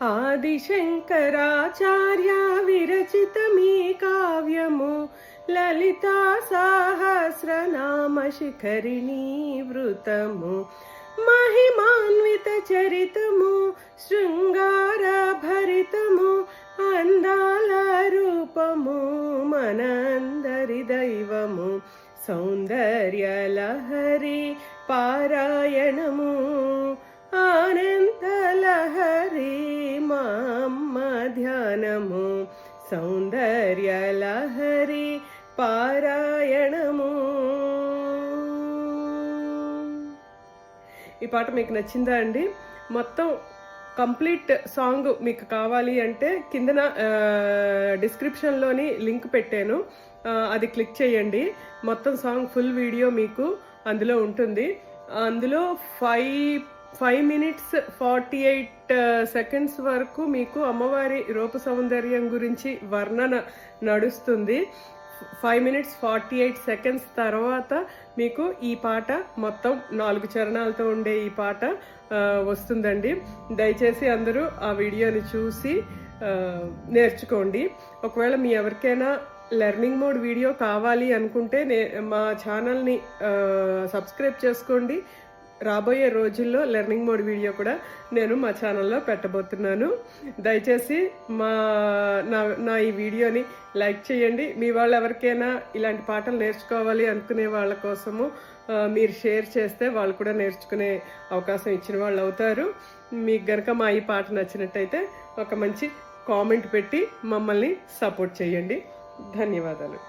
ఆదిశంకరాచార్య విరచితమీ కావ్యము లలితా సహస్రనామ శిఖరిణీ వృతము మహిమాన్విత చరితము శృంగార భరితము అందాల రూపము మనందరి దైవము సౌందర్య లహరి పారాయణము ఆనంద లహరి మా అమ్మ ధ్యానము సౌందర్య లహరి పారాయణము. ఈ పాట మీకు నచ్చిందా అండి? మొత్తం కంప్లీట్ సాంగ్ మీకు కావాలి అంటే కిందన డిస్క్రిప్షన్లోని లింక్ పెట్టాను, అది క్లిక్ చేయండి. మొత్తం సాంగ్ ఫుల్ వీడియో మీకు అందులో ఉంటుంది. అందులో 5 minutes 48 seconds వరకు మీకు అమ్మవారి రూప సౌందర్యం గురించి వర్ణన నడుస్తుంది. 5 minutes 48 seconds తర్వాత మీకు ఈ పాట మొత్తం 4 చరణాలతో ఉండే ఈ పాట వస్తుందండి. దయచేసి అందరూ ఆ వీడియోని చూసి నేర్చుకోండి. ఒకవేళ మీ ఎవరికైనా లెర్నింగ్ మోడ్ వీడియో కావాలి అనుకుంటే మా ఛానల్ని సబ్స్క్రైబ్ చేసుకోండి. రాబోయే రోజుల్లో లెర్నింగ్ మోడ్ వీడియో కూడా నేను మా ఛానల్లో పెట్టబోతున్నాను. దయచేసి నా ఈ వీడియోని లైక్ చేయండి. మీ వాళ్ళు ఎవరికైనా ఇలాంటి పాటలు నేర్చుకోవాలి అనుకునే వాళ్ళ కోసము మీరు షేర్ చేస్తే వాళ్ళు కూడా నేర్చుకునే అవకాశం ఇచ్చిన వాళ్ళు అవుతారు. మీకు గనక మా ఈ పాట నచ్చినట్టయితే ఒక మంచి కామెంట్ పెట్టి మమ్మల్ని సపోర్ట్ చేయండి. ధన్యవాదాలు.